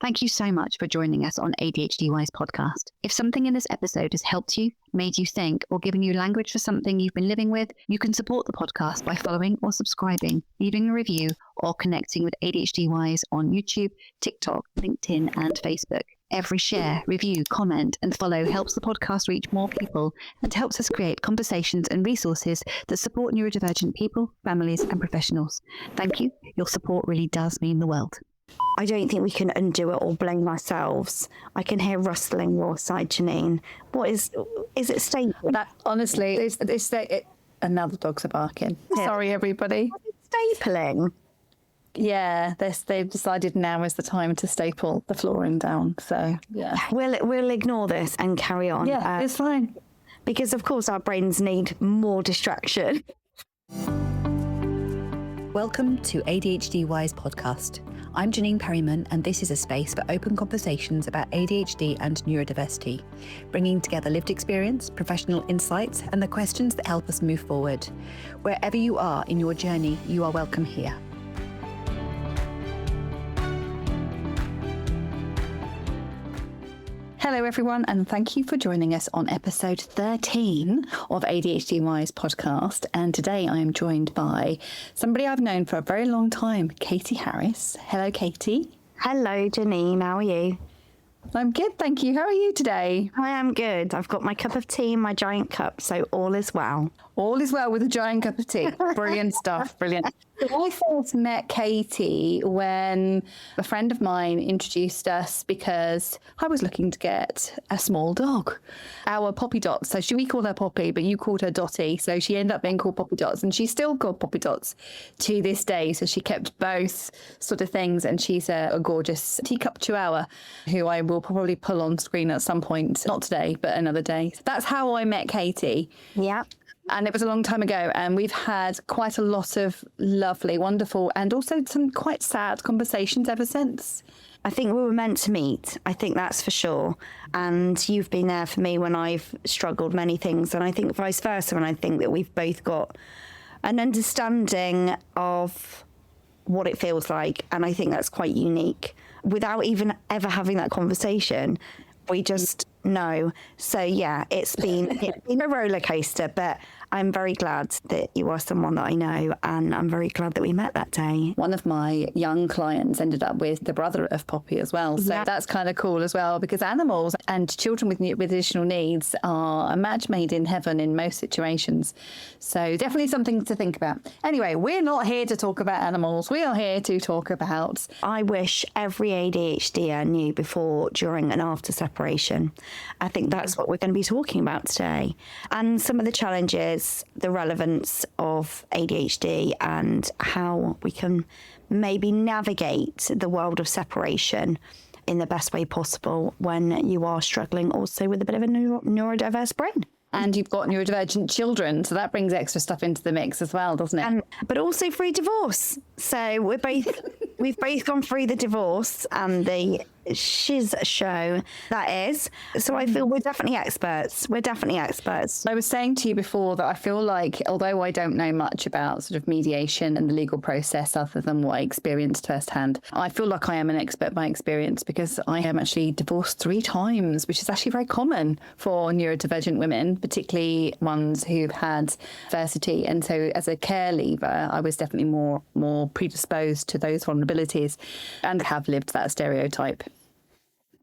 Thank you so much for joining us on ADHD Wise podcast. If something in this episode has helped you, made you think, or given you language for something you've been living with, you can support the podcast by following or subscribing, leaving a review, or connecting with ADHD Wise on YouTube, TikTok, LinkedIn, and Facebook. Every share, review, comment, and follow helps the podcast reach more people and helps us create conversations and resources that support neurodivergent people, families, and professionals. Thank you. Your support really does mean the world. I don't think we can undo it or blame ourselves. I can hear rustling your side, Jannine. What is it stapling? That honestly, another dogs are barking. Yeah. Sorry, everybody. Stapling? Yeah, they've decided now is the time to staple the flooring down. So yeah, We'll ignore this and carry on. Yeah, it's fine. Because of course our brains need more distraction. Welcome to ADHD Wise podcast. I'm Jannine Perryman, and this is a space for open conversations about ADHD and neurodiversity, bringing together lived experience, professional insights, and the questions that help us move forward. Wherever you are in your journey, you are welcome here. Hello, everyone, and thank you for joining us on episode 13 of ADHD Wise podcast. And today I am joined by somebody I've known for a very long time, Katy Harris. Hello, Katy. Hello, Jannine. How are you? I'm good, thank you. How are you today? I am good. I've got my cup of tea in my giant cup, so all is well. All is well with a giant cup of tea. Brilliant stuff. Brilliant. So I first met Katy when a friend of mine introduced us because I was looking to get a small dog, our Poppy Dots. So we called her Poppy, but you called her Dotty. So she ended up being called Poppy Dots, and she's still called Poppy Dots to this day. So she kept both sort of things, and she's a gorgeous teacup chihuahua who I will probably pull on screen at some point. Not today, but another day. So that's how I met Katy. Yeah. And it was a long time ago, and we've had quite a lot of lovely, wonderful, and also some quite sad conversations ever since. I think we were meant to meet. I think that's for sure. And you've been there for me when I've struggled many things. And I think vice versa. And I think that we've both got an understanding of what it feels like. And I think that's quite unique. Without even ever having that conversation, we just know. So yeah, it's been a roller coaster, but I'm very glad that you are someone that I know, and I'm very glad that we met that day. One of my young clients ended up with the brother of Poppy as well. So Yeah. that's kind of cool as well, because animals and children with additional needs are a match made in heaven in most situations. So definitely something to think about. Anyway, we're not here to talk about animals. We are here to talk about... I wish every ADHDer knew before, during and after separation. I think that's what we're going to be talking about today. And some of the challenges, the relevance of ADHD, and how we can maybe navigate the world of separation in the best way possible when you are struggling also with a bit of a neurodiverse brain. And you've got neurodivergent children, so that brings extra stuff into the mix as well, doesn't it? But also free divorce. So we've both gone through the divorce and the shiz show that is. So I feel we're definitely experts. I was saying to you before that I feel like, although I don't know much about sort of mediation and the legal process other than what I experienced firsthand, I feel like I am an expert by experience, because I am actually divorced 3 times, which is actually very common for neurodivergent women, particularly ones who've had adversity. And so as a care leaver, I was definitely more predisposed to those vulnerabilities and have lived that stereotype.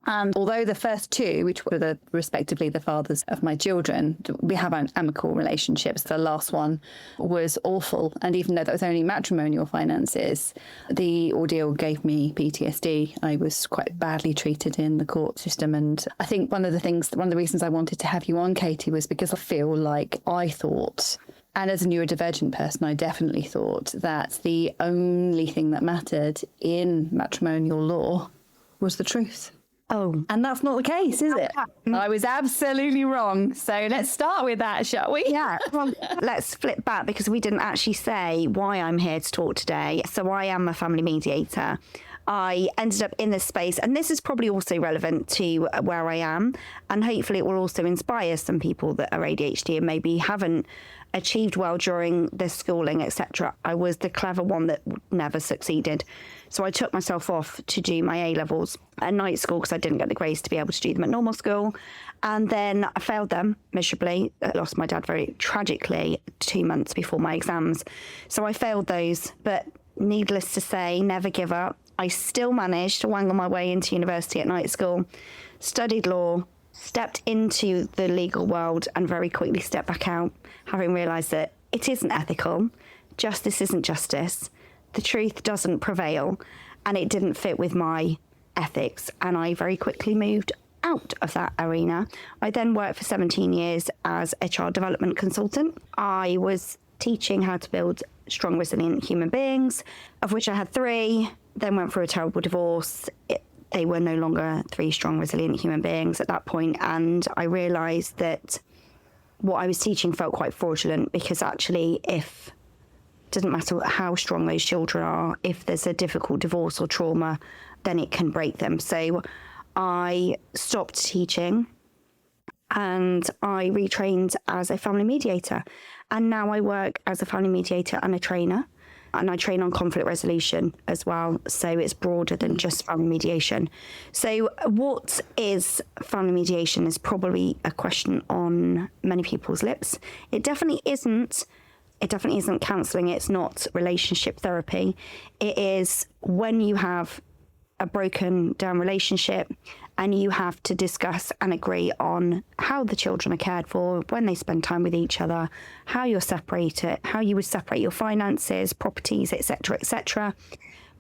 And although the first 2, which were respectively the fathers of my children, we have amicable relationships, the last one was awful. And even though that was only matrimonial finances, the ordeal gave me PTSD. I was quite badly treated in the court system. And I think one of the reasons I wanted to have you on, Katy, was because I feel like I thought, and as a neurodivergent person, I definitely thought that the only thing that mattered in matrimonial law was the truth. Oh. And that's not the case, is it? I was absolutely wrong. So let's start with that, shall we? Yeah. Well, let's flip back, because we didn't actually say why I'm here to talk today. So I am a family mediator. I ended up in this space, and this is probably also relevant to where I am, and hopefully it will also inspire some people that are ADHD and maybe haven't achieved well during their schooling, etc. I was the clever one that never succeeded. So I took myself off to do my A-levels at night school because I didn't get the grades to be able to do them at normal school. And then I failed them miserably. I lost my dad very tragically 2 months before my exams. So I failed those, but needless to say, never give up. I still managed to wangle my way into university at night school, studied law, stepped into the legal world and very quickly stepped back out, having realised that it isn't ethical, justice isn't justice, the truth doesn't prevail, and it didn't fit with my ethics. And I very quickly moved out of that arena. I then worked for 17 years as a child development consultant. I was teaching how to build strong, resilient human beings, of which I had 3, then went through a terrible divorce. They were no longer 3 strong, resilient human beings at that point. And I realised that what I was teaching felt quite fraudulent, because actually, if it doesn't matter how strong those children are, if there's a difficult divorce or trauma, then it can break them. So I stopped teaching and I retrained as a family mediator. And now I work as a family mediator and a trainer. And I train on conflict resolution as well. So it's broader than just family mediation. So what is family mediation is probably a question on many people's lips. It definitely isn't counselling. It's not relationship therapy. It is when you have a broken down relationship and you have to discuss and agree on how the children are cared for, when they spend time with each other, how you'll separate it, how you would separate your finances, properties, etc., etc.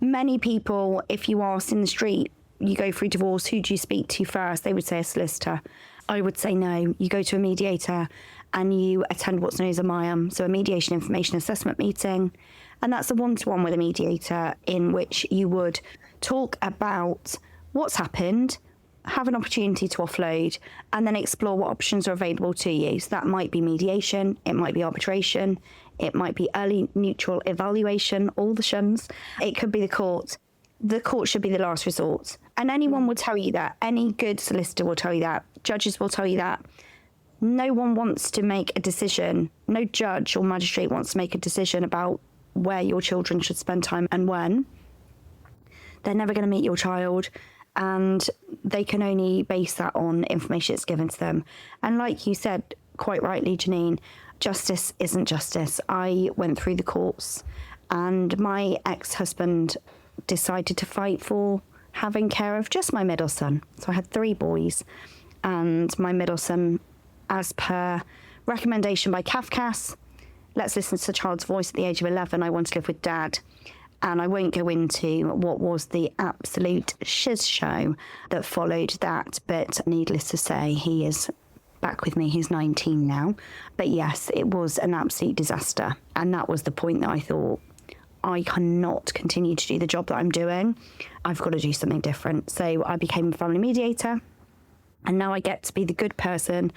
Many people, if you asked in the street, you go through divorce, who do you speak to first? They would say a solicitor. I would say no. You go to a mediator and you attend what's known as a MIAM, so a mediation information assessment meeting. And that's a one-to-one with a mediator in which you would talk about what's happened, have an opportunity to offload, and then explore what options are available to you. So that might be mediation, it might be arbitration, it might be early neutral evaluation, all the shuns. It could be the court. The court should be the last resort. And anyone will tell you that. Any good solicitor will tell you that. Judges will tell you that. No one wants to make a decision. No judge or magistrate wants to make a decision about where your children should spend time and when. They're never going to meet your child, and they can only base that on information that's given to them. And like you said, quite rightly, Jannine, justice isn't justice. I went through the courts, and my ex-husband decided to fight for having care of just my middle son. So I had 3 boys, and my middle son, as per recommendation by CAFCAS, let's listen to the child's voice at the age of 11, I want to live with dad. And I won't go into what was the absolute shiz show that followed that, but needless to say, he is back with me. He's 19 now. But yes, it was an absolute disaster. And that was the point that I thought, I cannot continue to do the job that I'm doing. I've got to do something different. So I became a family mediator. And now I get to be the good person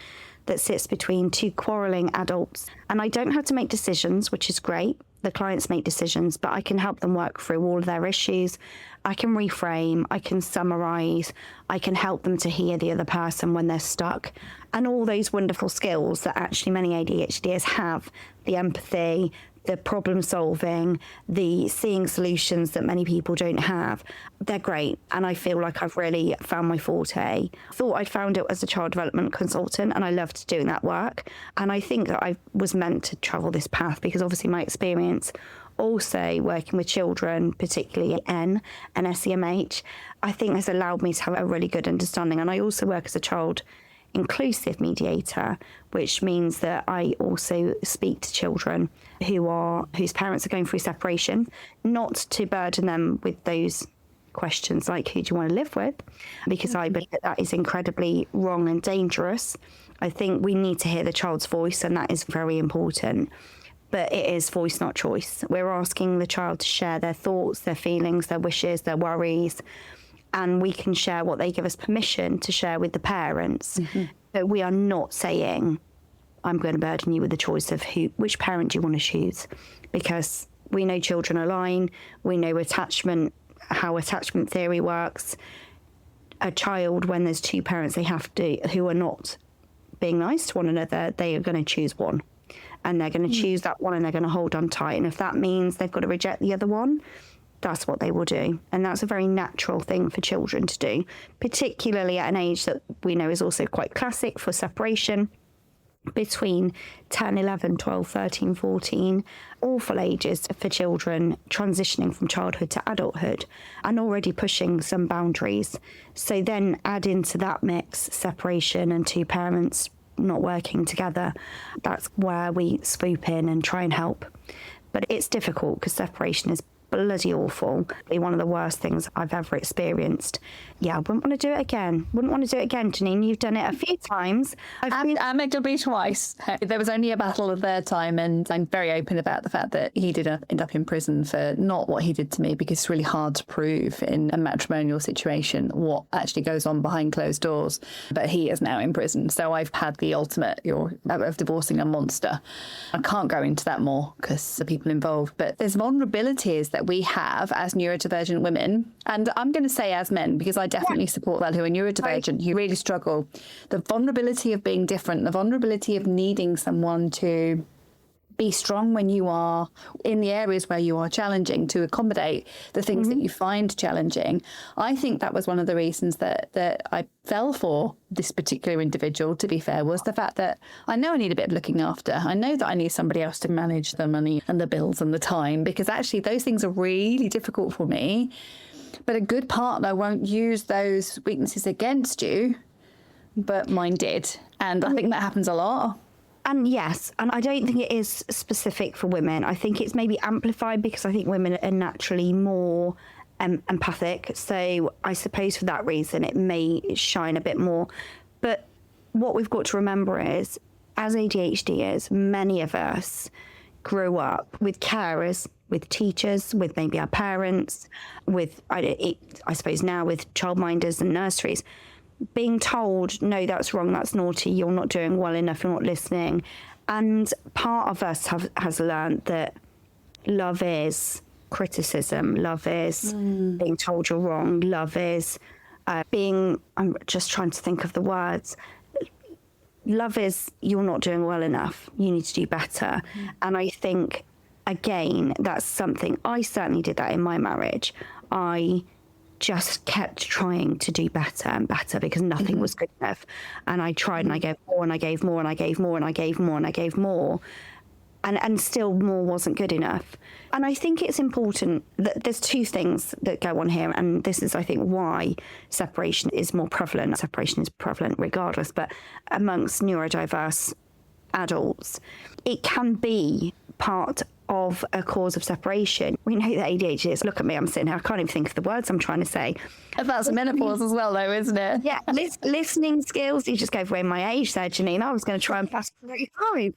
that sits between 2 quarrelling adults. And I don't have to make decisions, which is great. The clients make decisions, but I can help them work through all of their issues. I can reframe, I can summarise, I can help them to hear the other person when they're stuck. And all those wonderful skills that actually many ADHDers have, the empathy, the problem solving, the seeing solutions that many people don't have, they're great. And I feel like I've really found my forte. Thought I'd found it as a child development consultant, and I loved doing that work. And I think that I was meant to travel this path because obviously my experience also working with children, particularly N and SEMH, I think has allowed me to have a really good understanding. And I also work as a child inclusive mediator, which means that I also speak to children whose parents are going through separation, not to burden them with those questions like who do you want to live with, because I believe that is incredibly wrong and dangerous. I think we need to hear the child's voice, and that is very important. But it is voice, not choice. We're asking the child to share their thoughts, their feelings, their wishes, their worries, and we can share what they give us permission to share with the parents. Mm-hmm. But we are not saying, I'm going to burden you with the choice of which parent do you want to choose, because we know children align, we know attachment how attachment theory works. A child, when there's two parents, who are not being nice to one another, they are going to choose one. And they're going to choose that one, and they're going to hold on tight. And if that means they've got to reject the other one, that's what they will do. And that's a very natural thing for children to do, particularly at an age that we know is also quite classic for separation, between 10, 11, 12, 13, 14, awful ages for children transitioning from childhood to adulthood and already pushing some boundaries. So then add into that mix separation and two parents not working together. That's where we swoop in and try and help. But it's difficult because separation is bloody awful. One of the worst things I've ever experienced. Yeah, I wouldn't want to do it again. Wouldn't want to do it again, Jannine. You've done it a few times. And it'll be twice. There was only a battle the third time, and I'm very open about the fact that he did end up in prison for not what he did to me, because it's really hard to prove in a matrimonial situation what actually goes on behind closed doors. But he is now in prison. So I've had the ultimate of divorcing a monster. I can't go into that more because the people involved. But there's vulnerabilities that we have as neurodivergent women, and I'm going to say as men, because I definitely support that, who are neurodivergent, who really struggle. The vulnerability of being different, the vulnerability of needing someone to be strong when you are in the areas where you are challenging, to accommodate the things that you find challenging. I think that was one of the reasons that I fell for this particular individual, to be fair, was the fact that I know I need a bit of looking after. I know that I need somebody else to manage the money and the bills and the time, because actually those things are really difficult for me. But a good partner won't use those weaknesses against you, but mine did. And I think that happens a lot. And yes, and I don't think it is specific for women. I think it's maybe amplified because I think women are naturally more empathic. So I suppose for that reason, it may shine a bit more. But what we've got to remember is, as ADHDers, many of us grew up with carers, with teachers, with maybe our parents, with, I suppose now with childminders and nurseries, being told, no, that's wrong, that's naughty, you're not doing well enough, you're not listening. And part of us has learned that love is criticism, love is being told you're wrong, love is I'm just trying to think of the words, love is you're not doing well enough, you need to do better. And I think, again, that's something, I certainly did that in my marriage. I just kept trying to do better and better because nothing was good enough. And I tried and I gave more and I gave more and I gave more and I gave more and I gave more. And still more wasn't good enough. And I think it's important that there's two things that go on here. And this is, I think, why separation is more prevalent. Separation is prevalent regardless, but amongst neurodiverse adults, it can be part of a cause of separation. We know that ADHD is, look at me, I'm sitting here, I can't even think of the words I'm trying to say. That's menopause as well, though, isn't it? Yeah, listening skills. You just gave away my age there, Jannine. I was going to try and pass 35.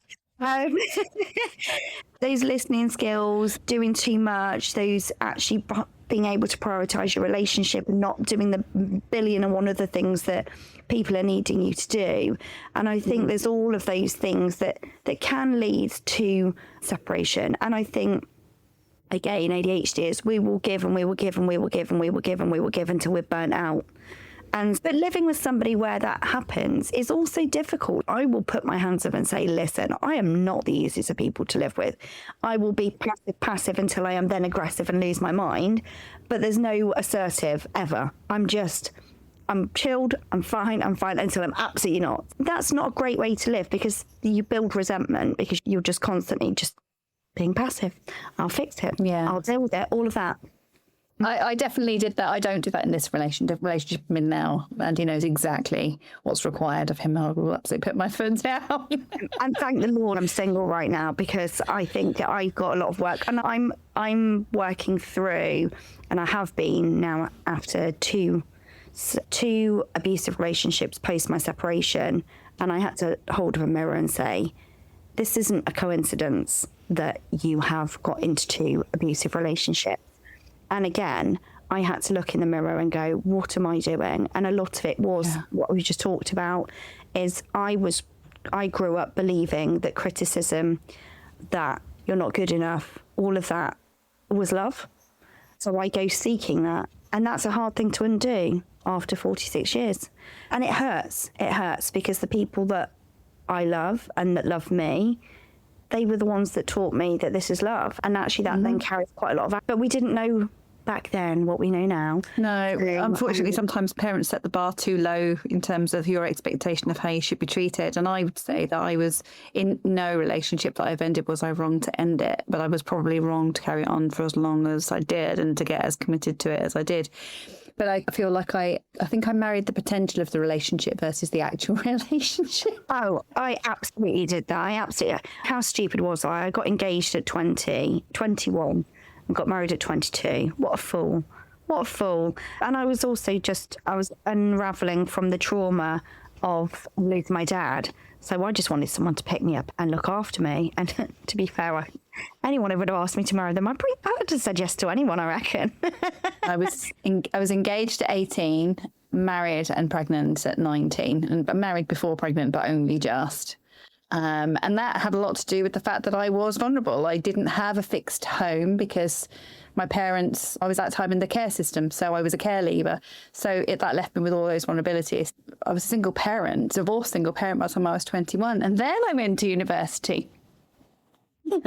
Those listening skills, doing too much, those actually being able to prioritise your relationship and not doing the billion and one other things that people are needing you to do. And I think there's all of those things that can lead to separation. And I think, again, ADHD is we will give and we will give and we will give and we will give and we will give until we're burnt out. But living with somebody where that happens is also difficult. I will put my hands up and say, listen, I am not the easiest of people to live with. I will be passive until I am then aggressive and lose my mind. But there's no assertive ever. I'm chilled, I'm fine until I'm absolutely not. That's not a great way to live because you build resentment because you're just constantly just being passive. I'll fix it. Yeah. I'll deal with it, all of that. I definitely did that. I don't do that in this relationship I'm in now. And he knows exactly what's required of him. I will absolutely put my foot down. And thank the Lord I'm single right now because I think that I've got a lot of work. And I'm working through, and I have been now after two abusive relationships post my separation. And I had to hold up a mirror and say, this isn't a coincidence that you have got into two abusive relationships. And again, I had to look in the mirror and go, what am I doing? And a lot of it was what we just talked about is I grew up believing that criticism, that you're not good enough, all of that was love. So I go seeking that. And that's a hard thing to undo after 46 years. And it hurts. It hurts because the people that I love and that love me, they were the ones that taught me that this is love. And actually that then carries quite a lot of... But we didn't know back then what we know now. No, unfortunately, sometimes parents set the bar too low in terms of your expectation of how you should be treated. And I would say that I was in no relationship that I've ended was I wrong to end it, but I was probably wrong to carry it on for as long as I did and to get as committed to it as I did. But I feel like I think I married the potential of the relationship versus the actual relationship. Oh, I absolutely did that. How stupid was I? I got engaged at 21. And got married at 22. What a fool. What a fool. And I was also I was unravelling from the trauma of losing my dad. So I just wanted someone to pick me up and look after me. And to be fair, anyone who would have asked me to marry them, I would have said yes to anyone, I reckon. I was engaged at 18, married and pregnant at 19. And married before pregnant, but only just. And that had a lot to do with the fact that I was vulnerable. I didn't have a fixed home because my parents, I was at that time in the care system, so I was a care leaver. So that left me with all those vulnerabilities. I was a single parent, divorced single parent by the time I was 21. And then I went to university. Did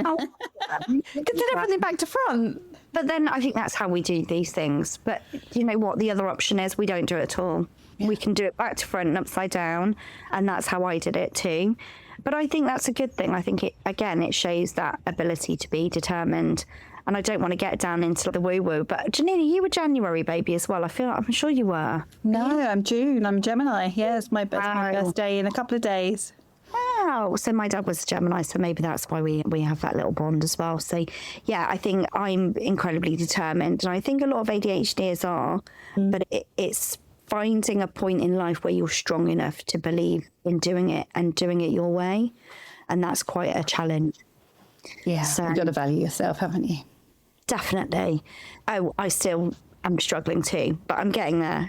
everything back to front. But then I think that's how we do these things. But you know what? The other option is we don't do it at all. Yeah. We can do it back to front and upside down. And that's how I did it too. But I think that's a good thing. I think it shows that ability to be determined. And I don't want to get down into the woo-woo. But Jannine, you were January baby as well. I'm sure you were. No, I'm June. I'm Gemini. Yeah, it's my birthday in a couple of days. Wow. So my dad was Gemini, so maybe that's why we have that little bond as well. So yeah, I think I'm incredibly determined. And I think a lot of ADHDers are, but it's finding a point in life where you're strong enough to believe in doing it and doing it your way. And that's quite a challenge. Yeah, so you've got to value yourself, haven't you? Definitely. Oh, I'm struggling too, but I'm getting there,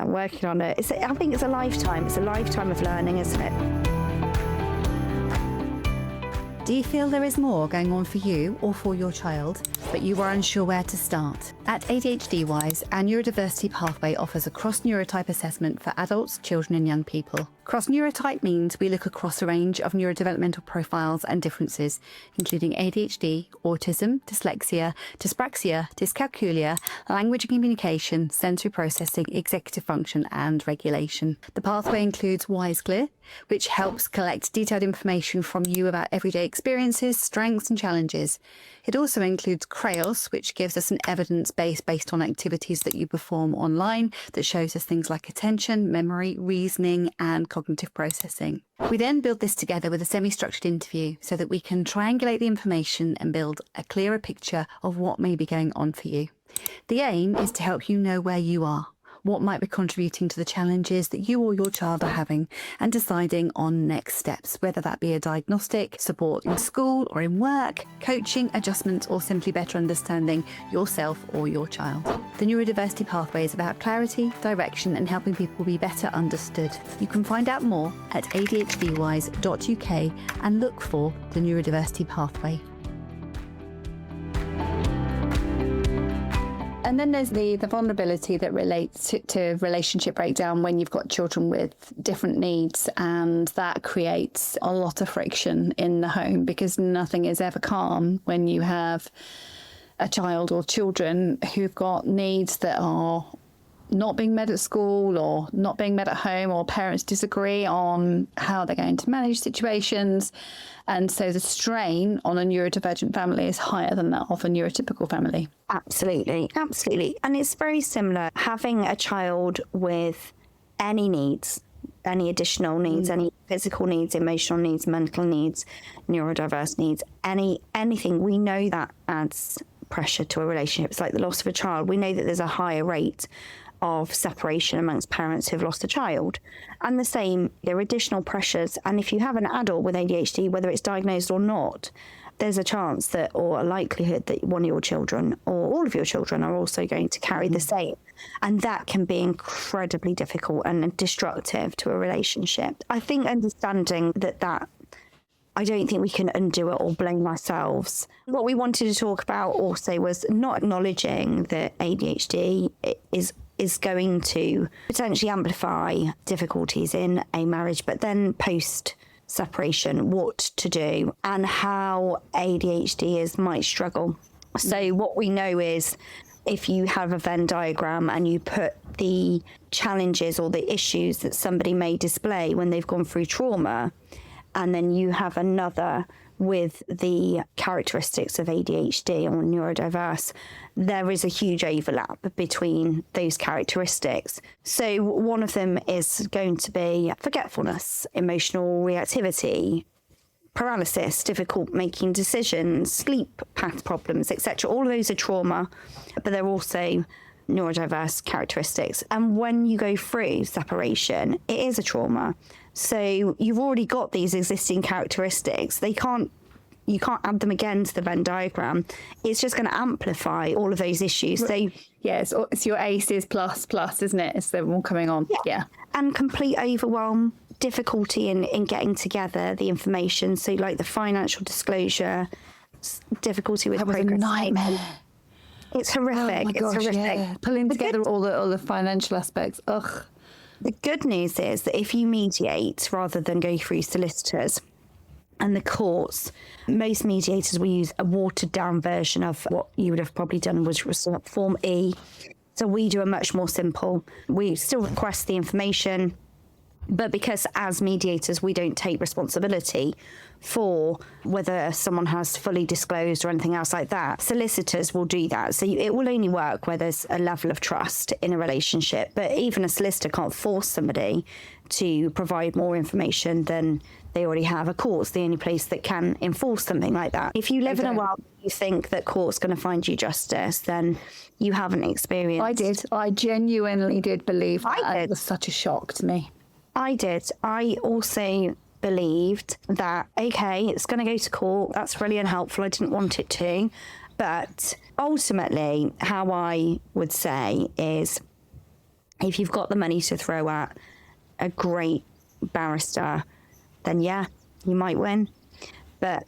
working on it. I think it's a lifetime. It's a lifetime of learning, isn't it? Do you feel there is more going on for you or for your child, but you are unsure where to start? At ADHD Wise, our neurodiversity pathway offers a cross-neurotype assessment for adults, children and young people. Cross-neurotype means we look across a range of neurodevelopmental profiles and differences, including ADHD, autism, dyslexia, dyspraxia, dyscalculia, language and communication, sensory processing, executive function and regulation. The pathway includes WiseClear, which helps collect detailed information from you about everyday experiences, strengths and challenges. It also includes Craos, which gives us an evidence base based on activities that you perform online that shows us things like attention, memory, reasoning and cognitive processing. We then build this together with a semi-structured interview so that we can triangulate the information and build a clearer picture of what may be going on for you. The aim is to help you know where you are, what might be contributing to the challenges that you or your child are having, and deciding on next steps, whether that be a diagnostic, support in school or in work, coaching, adjustments, or simply better understanding yourself or your child. The neurodiversity pathway is about clarity, direction, and helping people be better understood. You can find out more at adhdwise.uk and look for the neurodiversity pathway. And then there's the vulnerability that relates to relationship breakdown when you've got children with different needs, and that creates a lot of friction in the home because nothing is ever calm when you have a child or children who've got needs that are not being met at school or not being met at home, or parents disagree on how they're going to manage situations. And so the strain on a neurodivergent family is higher than that of a neurotypical family. Absolutely. And it's very similar. Having a child with any needs, any additional needs, any physical needs, emotional needs, mental needs, neurodiverse needs, anything, we know that adds pressure to a relationship. It's like the loss of a child. We know that there's a higher rate of separation amongst parents who've lost a child. And the same, there are additional pressures. And if you have an adult with ADHD, whether it's diagnosed or not, there's a chance that, or a likelihood that one of your children or all of your children are also going to carry the same. And that can be incredibly difficult and destructive to a relationship. I think understanding that I don't think we can undo it or blame ourselves. What we wanted to talk about also was not acknowledging that ADHD is going to potentially amplify difficulties in a marriage, but then post separation, what to do and how ADHDers might struggle. So what we know is if you have a Venn diagram and you put the challenges or the issues that somebody may display when they've gone through trauma, and then you have another with the characteristics of ADHD or neurodiverse, there is a huge overlap between those characteristics. So one of them is going to be forgetfulness, emotional reactivity, paralysis, difficult making decisions, sleep path problems, etc. All of those are trauma, but they're also neurodiverse characteristics. And when you go through separation, it is a trauma. So you've already got these existing characteristics. You can't add them again to the Venn diagram. It's just going to amplify all of those issues. So it's your ACEs plus, isn't it? It's them all coming on. Yeah. And complete overwhelm, difficulty in getting together the information. So like the financial disclosure, difficulty with progress. That was a nightmare. It's horrific. Oh my gosh, it's horrific. yeah. Pulling together all the financial aspects. Ugh. The good news is that if you mediate rather than go through solicitors and the courts, most mediators will use a watered down version of what you would have probably done, which was Form E. So we do a much more simple. We still request the information, but because as mediators, we don't take responsibility for whether someone has fully disclosed or anything else like that, solicitors will do that. So it will only work where there's a level of trust in a relationship. But even a solicitor can't force somebody to provide more information than they already have. A court's the only place that can enforce something like that. If you live in a world you think that court's going to find you justice, then you haven't experienced. I genuinely did believe that. I did. It was such a shock to me. I did. I also believed that, okay, it's going to go to court. That's really unhelpful. I didn't want it to. But ultimately, how I would say is if you've got the money to throw at a great barrister, then yeah, you might win. But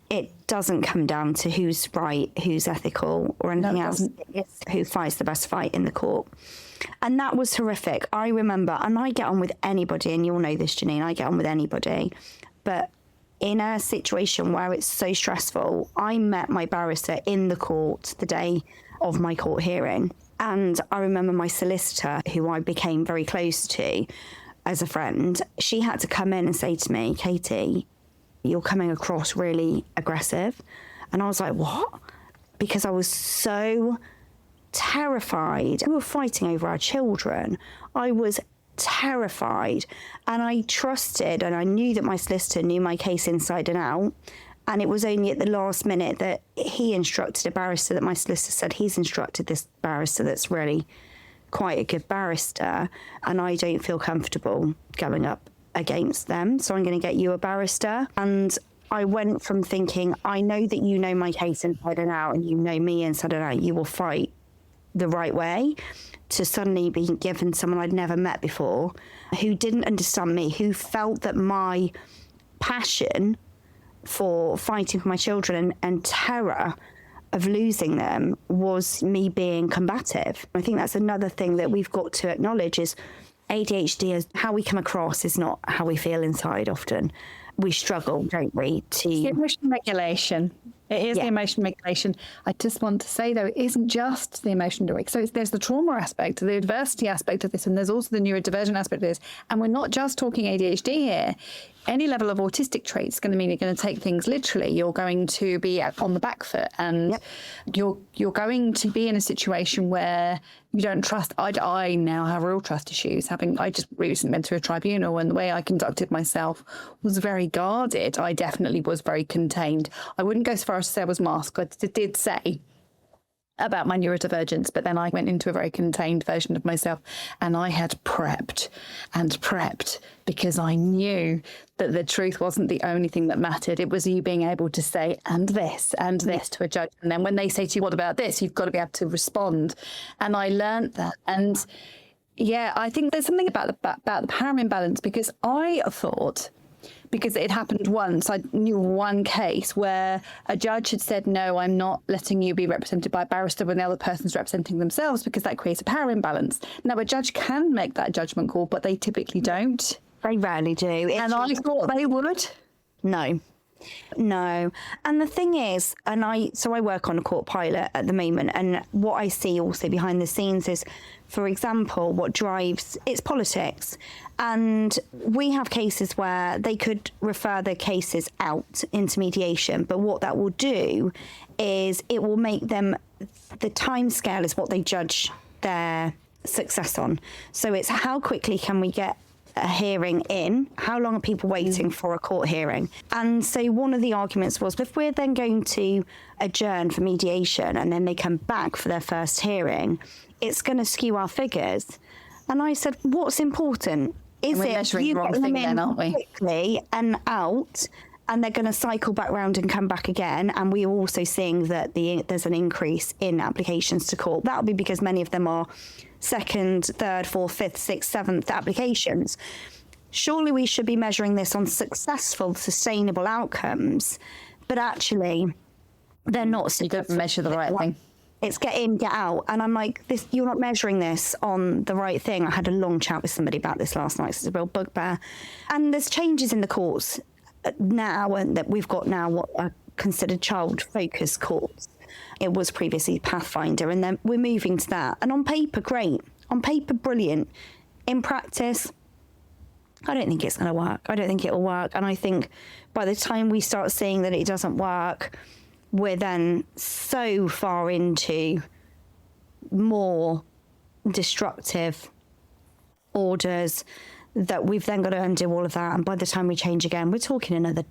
it doesn't come down to who's right, who's ethical or anything else. It's who fights the best fight in the court. And that was horrific. I remember, and I get on with anybody, and you'll know this, Jannine, I get on with anybody. But in a situation where it's so stressful, I met my barrister in the court the day of my court hearing. And I remember my solicitor, who I became very close to as a friend, she had to come in and say to me, Katy, you're coming across really aggressive. And I was like, what? Because I was so terrified. We were fighting over our children. I was terrified, and I trusted and I knew that my solicitor knew my case inside and out. And it was only at the last minute that he instructed a barrister, that my solicitor said he's instructed this barrister that's really quite a good barrister, and I don't feel comfortable going up against them, so I'm going to get you a barrister. And I went from thinking, I know that you know my case inside and out, and you know me inside and out, you will fight the right way, to suddenly being given someone I'd never met before, who didn't understand me, who felt that my passion for fighting for my children and terror of losing them was me being combative. I think that's another thing that we've got to acknowledge is ADHD is how we come across is not how we feel inside often. We struggle, don't we, to... It's emotional regulation. It is the emotional regulation. I just want to say, though, it isn't just the emotional regulation. So there's the trauma aspect, the adversity aspect of this, and there's also the neurodivergent aspect of this. And we're not just talking ADHD here. Any level of autistic traits is going to mean you're going to take things literally. You're going to be on the back foot, and you're going to be in a situation where you don't trust. I now have real trust issues. I just recently went to a tribunal, and the way I conducted myself was very guarded. I definitely was very contained. I wouldn't go so far as to say I was masked. I did say about my neurodivergence, but then I went into a very contained version of myself, and I had prepped because I knew that the truth wasn't the only thing that mattered. It was you being able to say and this to a judge, and then when they say to you, what about this, you've got to be able to respond. And I learned that. And yeah, I think there's something about the power imbalance, because I thought because it happened once. I knew one case where a judge had said, no, I'm not letting you be represented by a barrister when the other person's representing themselves, because that creates a power imbalance. Now, a judge can make that judgment call, but they typically don't. They rarely do. And I thought they would. No. And the thing is, I work on a court pilot at the moment, and what I see also behind the scenes is, for example, what drives it's politics. And we have cases where they could refer the cases out into mediation, but what that will do is it will make them, the time scale is what they judge their success on. So it's how quickly can we get a hearing in, how long are people waiting for a court hearing? And so one of the arguments was, if we're then going to adjourn for mediation and then they come back for their first hearing, it's going to skew our figures. And I said, what's important? Is it you get them in quickly and out, and they're going to cycle back round and come back again? And we're also seeing that there's an increase in applications to court. That'll be because many of them are second, third, fourth, fifth, sixth, seventh applications. Surely we should be measuring this on successful, sustainable outcomes, but actually they're not. You don't measure the right thing. It's get in, get out. And I'm like, you're not measuring this on the right thing. I had a long chat with somebody about this last night. It's a real bugbear. And there's changes in the courts now, and that we've got now what are considered child-focused courts. It was previously Pathfinder, and then we're moving to that. And on paper, great. On paper, brilliant. In practice, I don't think it's going to work. I don't think it'll work. And I think by the time we start seeing that it doesn't work, we're then so far into more destructive orders that we've then got to undo all of that. And by the time we change again, we're talking another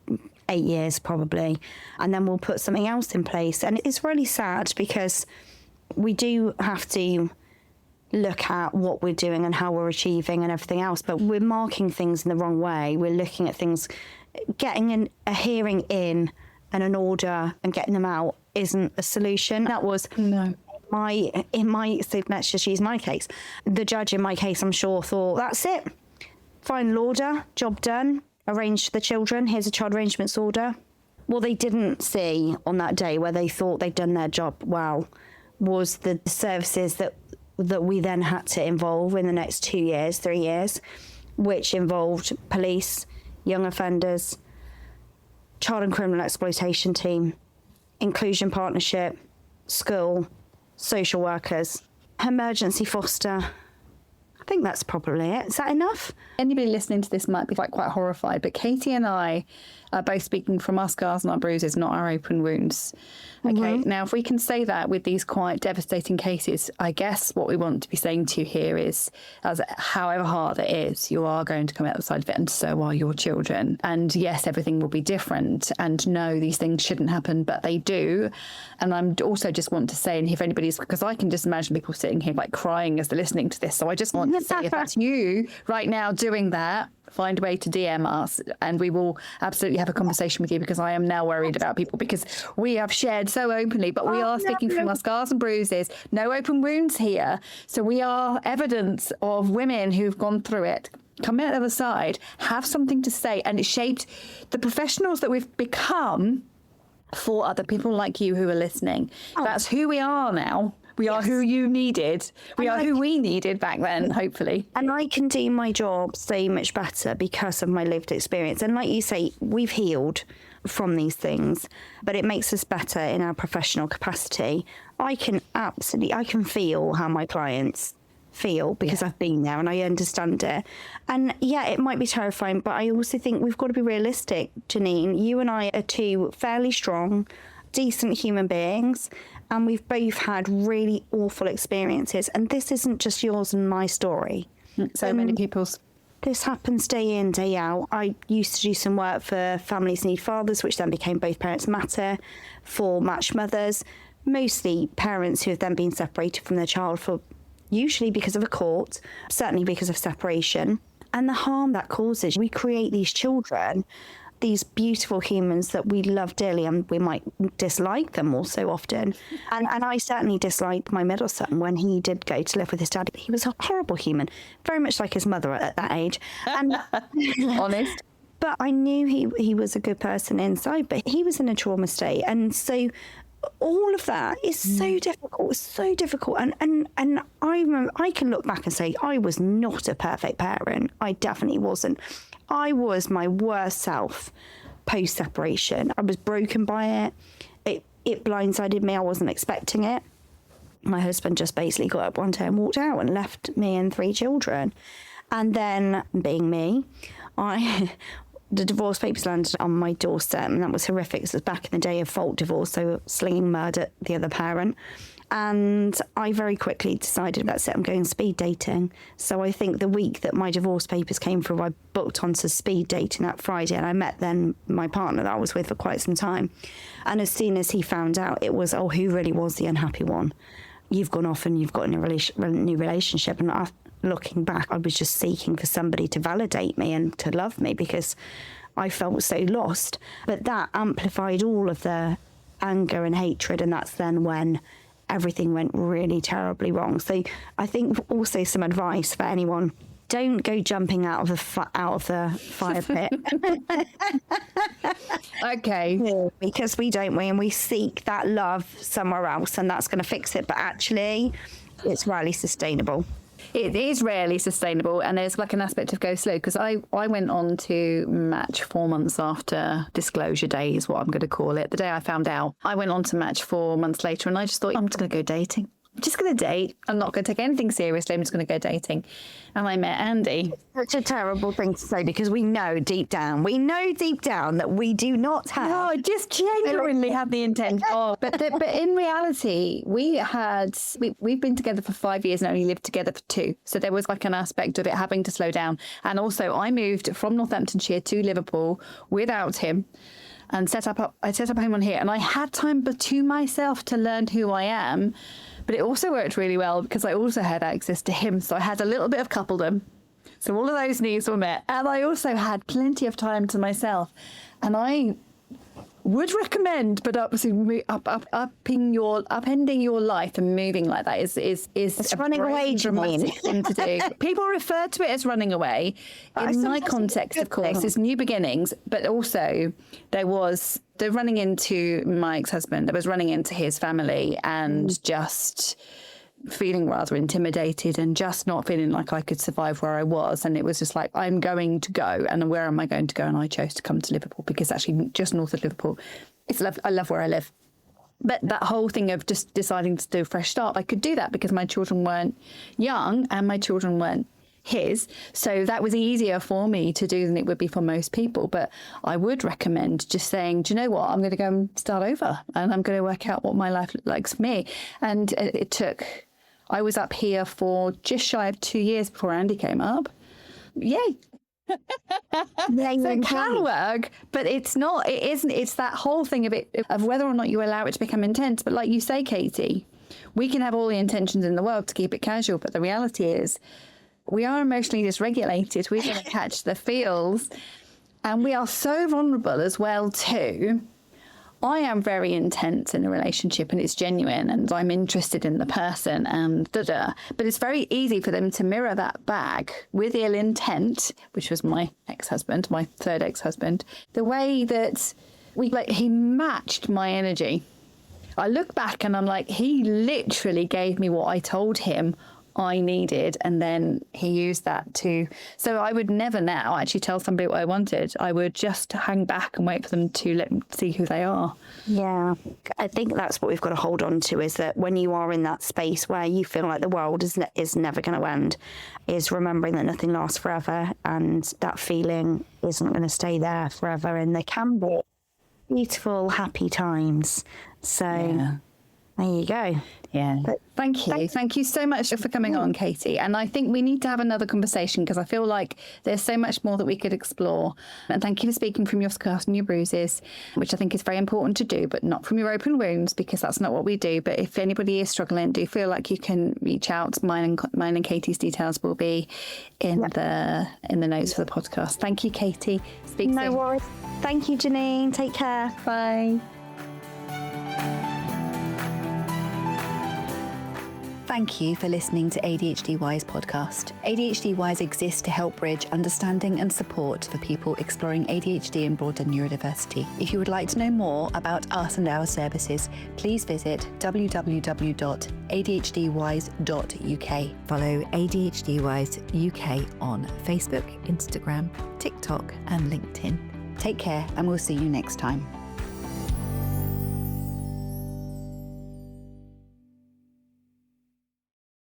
8 years probably. And then we'll put something else in place. And it's really sad, because we do have to look at what we're doing and how we're achieving and everything else, but we're marking things in the wrong way. We're looking at things, getting a hearing in and an order and getting them out isn't a solution. That was so let's just use my case. The judge in my case, I'm sure, thought, that's it. Final order, job done, arrange the children, here's a child arrangements order. What they didn't see on that day, where they thought they'd done their job well, was the services that we then had to involve in the next 2 years, 3 years, which involved police, young offenders, child and criminal exploitation team, inclusion partnership, school, social workers, emergency foster. I think that's probably it. Is that enough? Anybody listening to this might be quite horrified, but Katy and I are both speaking from our scars and our bruises, not our open wounds. Okay, Now if we can say that with these quite devastating cases, I guess what we want to be saying to you here is, as however hard it is, you are going to come out the side of it, and so are your children. And yes, everything will be different, and no, these things shouldn't happen, but they do. And I'm also just want to say, and if anybody's, because I can just imagine people sitting here crying as they're listening to this, so I just want to say, if that's you right now doing that, find a way to DM us, and we will absolutely have a conversation with you, because I am now worried about people, because we have shared so openly, but we are speaking from our scars and bruises, no open wounds here. So we are evidence of women who've gone through it, come out the other side, have something to say, and it shaped the professionals that we've become for other people like you who are listening. That's who we are now. We are who you needed. We are who we needed back then, hopefully. And I can do my job so much better because of my lived experience. And like you say, we've healed from these things, but it makes us better in our professional capacity. I can feel how my clients feel, because I've been there and I understand it. And yeah, it might be terrifying, but I also think we've got to be realistic, Jannine. You and I are two fairly strong, decent human beings, and we've both had really awful experiences. And this isn't just yours and my story. So many people's. This happens day in, day out. I used to do some work for Families Need Fathers, which then became Both Parents Matter, for matched mothers, mostly parents who have then been separated from their child, for usually because of a court, certainly because of separation. And the harm that causes. We create these children, these beautiful humans that we love dearly, and we might dislike them all so often. And I certainly disliked my middle son when he did go to live with his dad. He was a horrible human, very much like his mother at that age. And honest. But I knew he was a good person inside, but he was in a trauma state. And so all of that is so difficult. It's so difficult. And I remember, I can look back and say I was not a perfect parent. I definitely wasn't. I was my worst self post-separation. I was broken by it. It blindsided me. I wasn't expecting it. My husband just basically got up one day and walked out and left me and 3 children. And then, being me, the divorce papers landed on my doorstep, and that was horrific. It was back in the day of fault divorce, so slinging mud at the other parent. And I very quickly decided, that's it, I'm going speed dating. So I think the week that my divorce papers came through, I booked onto speed dating that Friday, and I met then my partner that I was with for quite some time. And as soon as he found out, it was, oh, who really was the unhappy one? You've gone off and you've got in a new relationship. And looking back, I was just seeking for somebody to validate me and to love me because I felt so lost. But that amplified all of the anger and hatred, and that's then when everything went really terribly wrong. So I think also some advice for anyone: don't go jumping out of the fire pit. Okay. Because we seek that love somewhere else, and that's going to fix it. But actually, it's rarely sustainable. It is rarely sustainable, and there's like an aspect of go slow, because I went on to Match 4 months after disclosure day is what I'm going to call it. The day I found out, I went on to Match 4 months later, and I just thought, I'm just going to go dating. I'm just going to date. I'm not going to take anything seriously. I'm just going to go dating. And I met Andy. Such a terrible thing to say, because we know deep down that we do not have. No, I just genuinely had the intent. But in reality, we've been together for 5 years and only lived together for 2. So there was like an aspect of it having to slow down. And also, I moved from Northamptonshire to Liverpool without him, and I set up home on here, and I had time to myself to learn who I am. But it also worked really well because I also had access to him. So I had a little bit of coupledom. So all of those needs were met. And I also had plenty of time to myself. And I would recommend, but obviously upending your life and moving like that is it's running away, dramatic thing to do. People refer to it as running away. In my context, of course, it's new beginnings, but also there was the running into my ex-husband. There was running into his family and just feeling rather intimidated and just not feeling like I could survive where I was. And it was just like, I'm going to go. And where am I going to go? And I chose to come to Liverpool because actually just north of Liverpool, I love where I live. But that whole thing of just deciding to do a fresh start, I could do that because my children weren't young and my children weren't his. So that was easier for me to do than it would be for most people. But I would recommend just saying, do you know what? I'm going to go and start over and I'm going to work out what my life looks like for me. And I was up here for just shy of 2 years before Andy came up. Yay. So it can work, but it's that whole thing of whether or not you allow it to become intense. But like you say, Katy, we can have all the intentions in the world to keep it casual, but the reality is we are emotionally dysregulated. We're going to catch the feels, and we are so vulnerable as well too. I am very intense in a relationship and it's genuine and I'm interested in the person and but it's very easy for them to mirror that back with ill intent, which was my ex-husband, my third ex-husband, the way that he matched my energy. I look back and I'm like, he literally gave me what I told him I needed, and then he used that to. So I would never now actually tell somebody what I wanted. I would just hang back and wait for them to see who they are. Yeah, I think that's what we've got to hold on to, is that when you are in that space where you feel like the world is never going to end, is remembering that nothing lasts forever, and that feeling isn't going to stay there forever, and there can be beautiful, happy times. So. Yeah. There you go. Yeah. But Thank you so much for coming on, Katy. And I think we need to have another conversation because I feel like there's so much more that we could explore. And thank you for speaking from your scars and your bruises, which I think is very important to do, but not from your open wounds, because that's not what we do. But if anybody is struggling, do feel like you can reach out. Mine and Katy's details will be in the notes for the podcast. Thank you, Katy. Speak soon. No worries. Thank you, Jannine. Take care. Bye. Thank you for listening to ADHD Wise podcast. ADHD Wise exists to help bridge understanding and support for people exploring ADHD and broader neurodiversity. If you would like to know more about us and our services, please visit www.adhdwise.uk. Follow ADHD Wise UK on Facebook, Instagram, TikTok and LinkedIn. Take care and we'll see you next time.